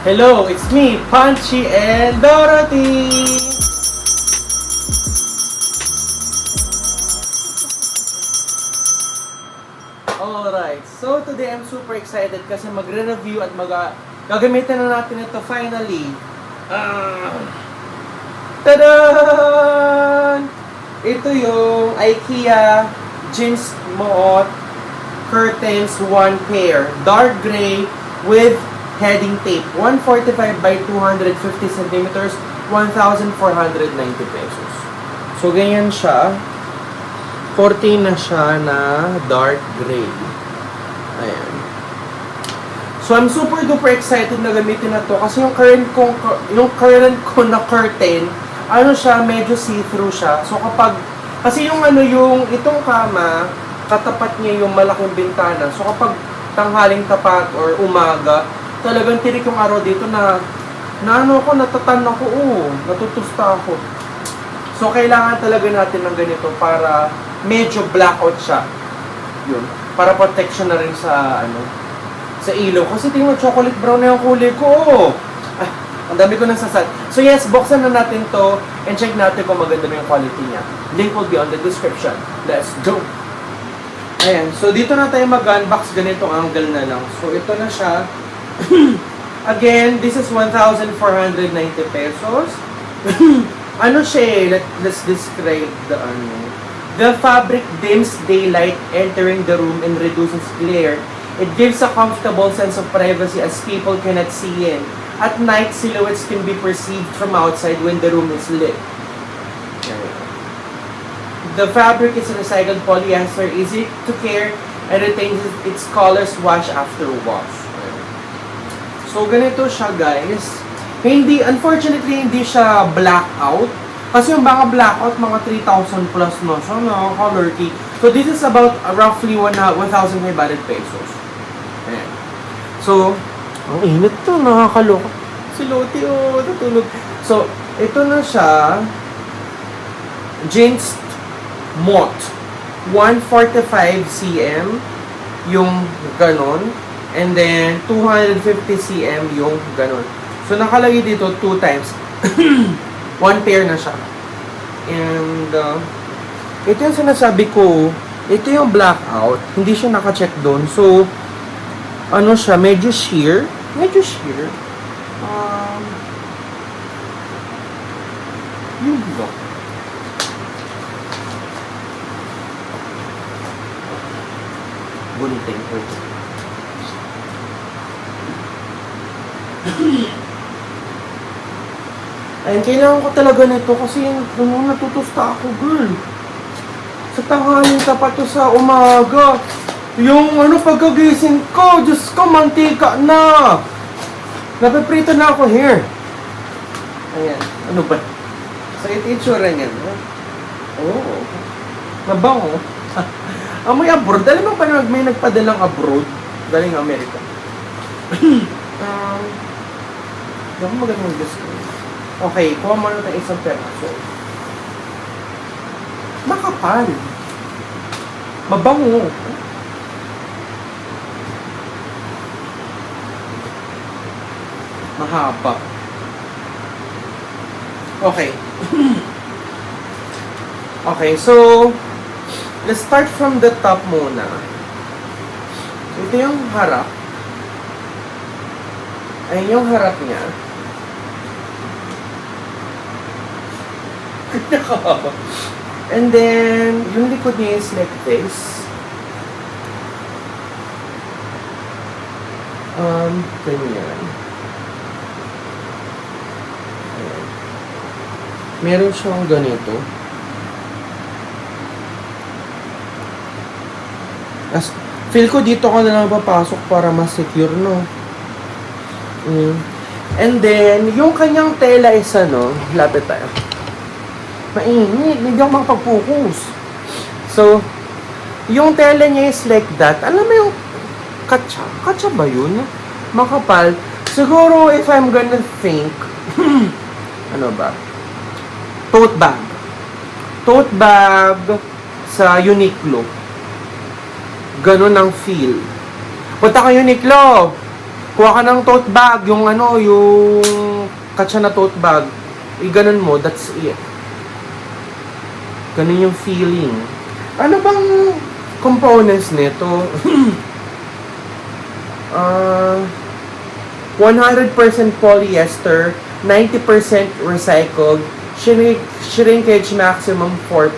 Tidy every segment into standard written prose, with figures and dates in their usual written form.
Hello, it's me, Punchy and Dorothy! Alright, so today I'm super excited kasi magre-review at gagamitin na natin ito finally. Tadaan! Ito yung IKEA jeans moot curtains 1 pair, dark gray with heading tape, 145 by 250 centimeters, 1,490 pesos. So, ganyan siya. 14 na siya na dark gray. Ayan. So, I'm super duper excited na gamitin na to kasi yung current ko na curtain, ano siya, medyo see-through siya. So, kasi yung itong kama, katapat niya yung malaking bintana. So, kapag tanghaling tapat or umaga, talagang tirik yung araw dito natatan ako, natutusta ako. So, kailangan talaga natin ng ganito para medyo blackout siya. Yun. Para protection na rin sa ilaw. Kasi tingnan, chocolate brown na yung kulay ko. Ang dami ko nang sasad. So yes, buksan na natin to and check natin kung maganda na yung quality niya. Link will be on the description. Let's go! Ayan. So dito na tayo mag-unbox. Ganitong angle na lang. So ito na siya. Again, this is 1,490 pesos. Ano siya eh? Let's describe the fabric dims daylight entering the room and reduces glare. It gives a comfortable sense of privacy as people cannot see in. At night, silhouettes can be perceived from outside when the room is lit. The fabric is recycled polyester, easy to care, and retains its colors wash after wash. So, ganito siya, guys. Unfortunately, hindi siya blackout. Kasi yung mga blackout, mga 3,000 plus no. So, color key. So, this is about roughly 1,500 pesos. Ayan. So, ang init to, nakakaloka. Si Loti, natulog. So, ito na siya. Jeans Mott. 145 cm yung ganon. And then, 250 cm yung ganon. So, nakalagay dito 2 times. 1 pair na siya. And, ito yung sinasabi ko, ito yung blackout. Hindi siya naka-check doon. So, ano siya, medyo sheer. Yun ba? Gunting ko. Ayun, kailangan ko talaga nito kasi natutusta ako, girl. Sa tanghaling tapat to sa umaga. Yung pagkagising ko, Diyos ko, mantika na. Napiprito na ako here. Ayan, ano ba? So, ito itsura niya. Oo. Mabango. Amoy abroad. Alam mo pa na may nagpadalang abroad? Galing Amerika. Hindi ako magandang gusto. Okay, kuha mo na ng isang peraso. Makapal. Mabango. Mahaba. Okay. Okay, so let's start from the top muna. Ito yung harap. Ayun yung harap niya. And then, yung likod niya is like this. Ganyan. Ayan. Meron siyang ganito. Feel ko dito ka na lang papasok para mas secure, no? And then, yung kanyang tela is lapit tayo. Mainit, hindi ako makapag-focus. So, yung tela niya is like that. Alam mo yung katsa? Katsa ba yun? Makapal. Siguro, if I'm gonna think, ano ba? Tote bag. Tote bag sa Uniqlo. Ganon ang feel. Punta ka Uniqlo! Kuha ka ng tote bag, yung ano, yung katsa na tote bag. Ganun mo, that's it. Ganun yung feeling. Ano bang components nito? 100% polyester, 90% recycled, shrinkage maximum 4%.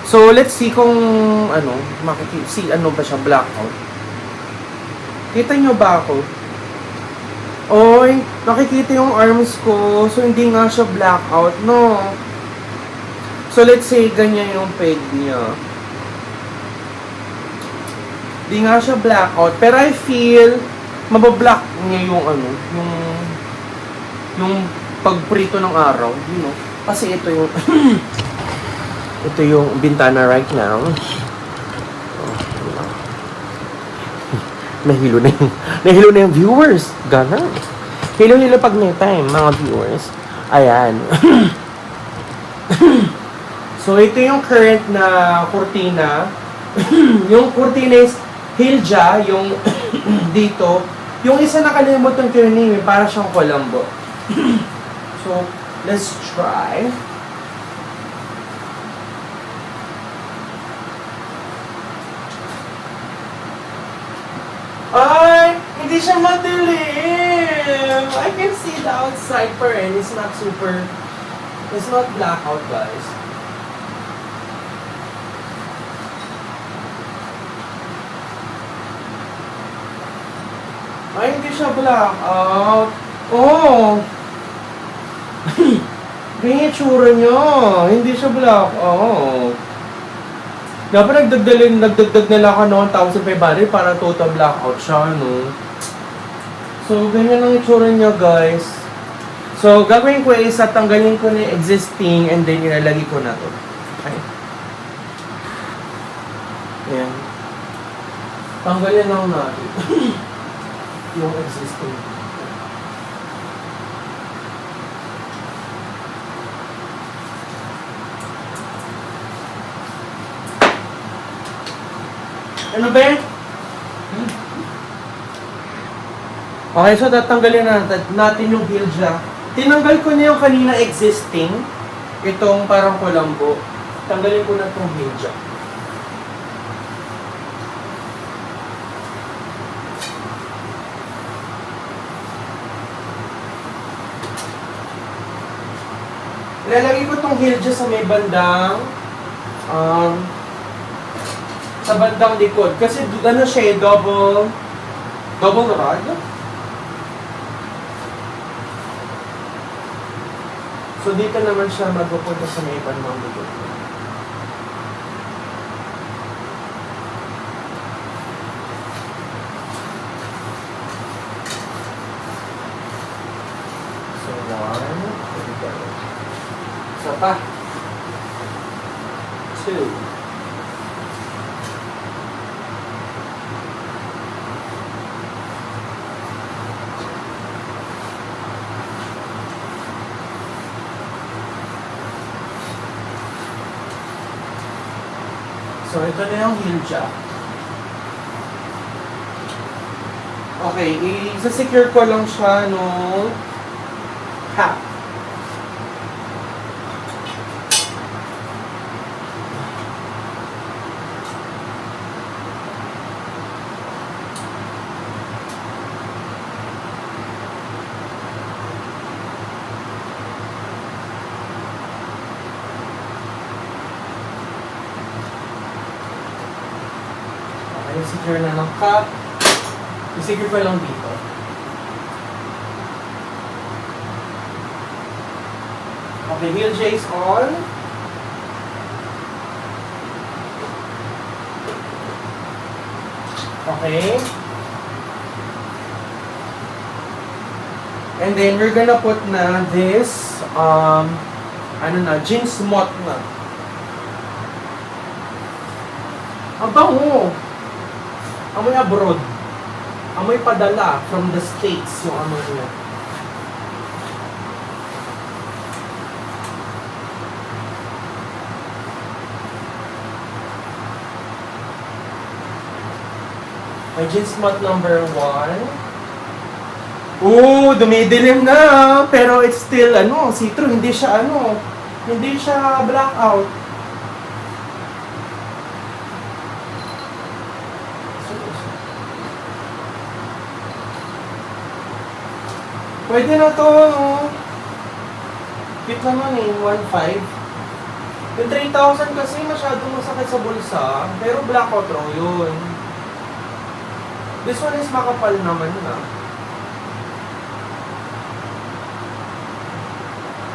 So, let's see kung ano, see ano ba siya, blackout. Kita nyo ba ako? Oy, nakikita yung arms ko, so hindi nga siya blackout, no? So, let's say, ganyan yung peg niya. Hindi nga siya blackout, pero I feel, mabablock niya yung ano, yung pagprito ng araw, you know? Kasi ito yung, ito yung bintana right now. Oh, nahilo na yung viewers. Gana. Hilo-hilo pag may time, mga viewers. Ayan. So, ito yung current na kurtina. Yung kurtina is Hilja, yung dito. Yung isa nakalimutan ko yung name, para siyang Colombo. So, let's try. Ay! Hindi siya madilim! I can see the outside pa rin. It's not super... It's not blackout, guys. Ay, hindi siya blackout. Oh! Ganyan yung tsura niya. Hindi siya blackout. Dapat nagdagdag nila ka noon 1,500 para total blackout siya, no? So, ganyan ang itsura niya, guys. So, gagawin ko is tanggalin ko na yung existing and then ilalagay ko na to. Okay. Ayan. Tanggalin lang natin yung existing. Ano ba yan? Okay, so tatanggalin natin yung Hilja. Tinanggal ko na yung kanina existing. Itong parang Colombo. Tanggalin ko na itong Hilja. Ilalagay ko itong Hilja sa may bandang sa bandang likod. Kasi ano siya, double rod. So dito naman siya magpupunta sa may bandang likod. So 1, isa pa. 2. So, ito na yung Hilja. Okay, isa-secure ko lang siya nung half. I-secure na ng cup. I-secure ko lang dito. Okay, Hilja is on. Okay. And then, we're gonna put na this, jeans moth na. Ang bango! Amoy abroad. Amoy padala from the States yung amoy niya. My jeans mat number 1. Ooh, dumidilim na. Pero it's still, see-through. Hindi siya, hindi siya blackout. Pwede na to, Cute naman 1.5. Yung 3,000 kasi masyadong masakit sa bulsa. Pero blackout raw yun. This one is makapal naman na.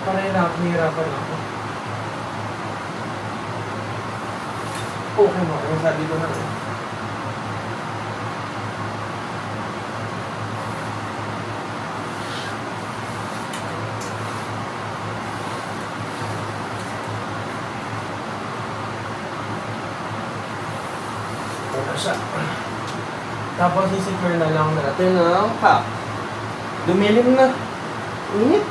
Nahirapan ako. Okay mo, sabi ko na. Siya. Tapos i-secure na lang natin ang cap. Dumilim na. Init.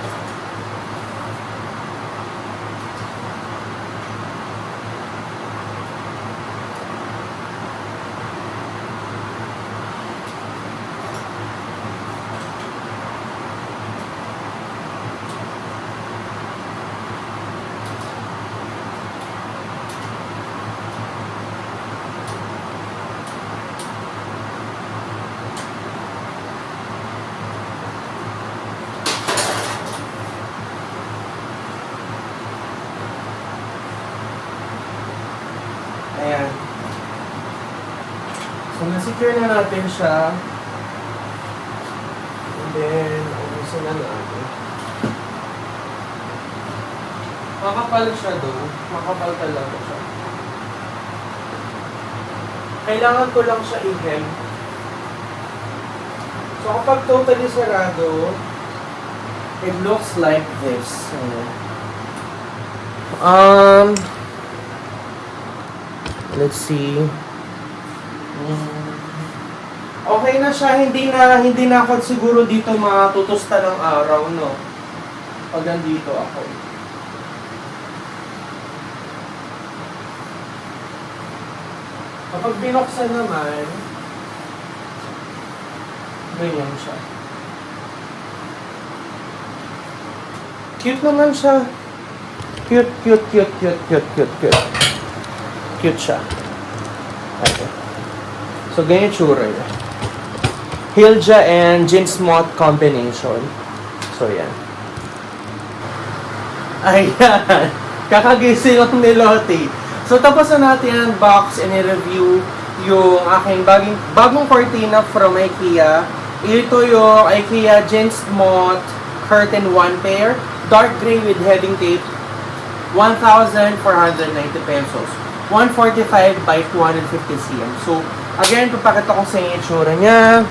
Ayan. So, na-secure na natin siya. And then, ubusin na natin. Makapal siya doon. Makapal talaga siya. Kailangan ko lang siya i-hem. So, kapag totally sarado, it looks like this. Let's see. Okay na siya, hindi na ako siguro dito matutusta ng araw, no? Pag nandito ako. Kapag binuksan naman, ganyan siya. Cute naman siya. Cute. Cute siya. Okay. So, ganyan tsura niya. Hilja and jeans moth combination. So, yan. Ayan. Kakagising ako ni Lottie. So, tapos na natin ang box and i-review yung aking bagong cortina from IKEA. Ito yung IKEA jeans moth curtain 1 pair. Dark gray with heading tape. 1,490 pesos. 145 by 250 cm. So, again, papakita ko sa inyo yung itsura niya.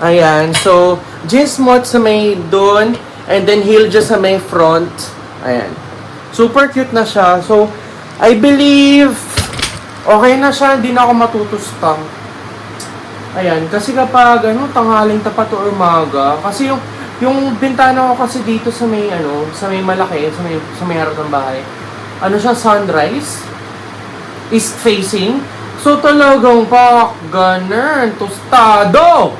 Ayan. So, jeans moth sa may doon. And then, Hilja sa may front. Ayan. Super cute na siya. So, I believe, okay na siya. Hindi na ako matutustang. Ayan. Kasi kapag, tanghaling tapat o umaga. Kasi yung bintana ko kasi dito sa may, sa may malaki, sa may harap ng bahay. Siya, sunrise, east facing. So, talagang ganun, tostado.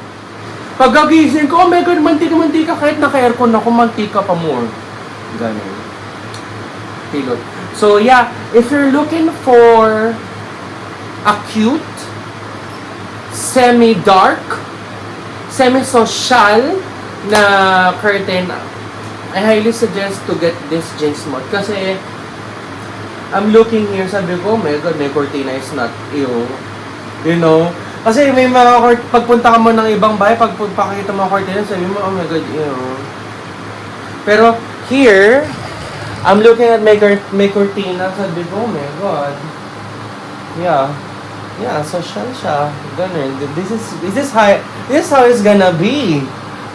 Pagkagising ko, oh my God, mantika, kahit naka-aircon ako, mantika pa more. Ganun. Pilot. So, yeah, if you're looking for a cute, semi-dark, semi-social na curtain, I highly suggest to get this jeans moth. Kasi, I'm looking here, sabi ko, oh my God, may cortina is not you. You know? Kasi may mga, pagpunta ka mo ng ibang bahay, pagpakita mo ang cortina, sabi mo, oh my God, you know. Pero, here, I'm looking at may cortina, sabi ko, oh my God. Yeah, social siya. Ganun. This is how it's gonna be.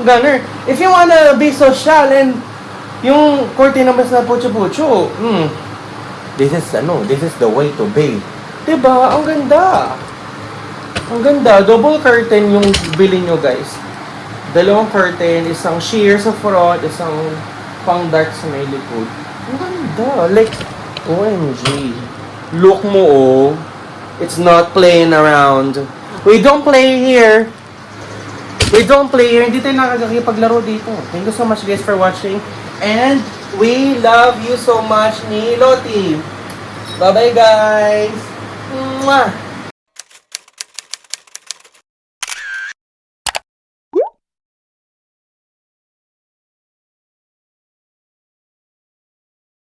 Ganun. If you wanna be social and yung cortina mas na pucho-pucho, this is the way to be. Diba? Ang ganda. Ang ganda. Double curtain yung bili nyo, guys. Dalawang curtain. Isang sheer sa front. Isang pang dark sa may likod. Ang ganda. Like, OMG. Look mo, oh. It's not playing around. We don't play here. We don't play here. Hindi tayo nakakapaglaro dito. Thank you so much guys for watching. And we love you so much ni Loti. Bye-bye guys. Mwah!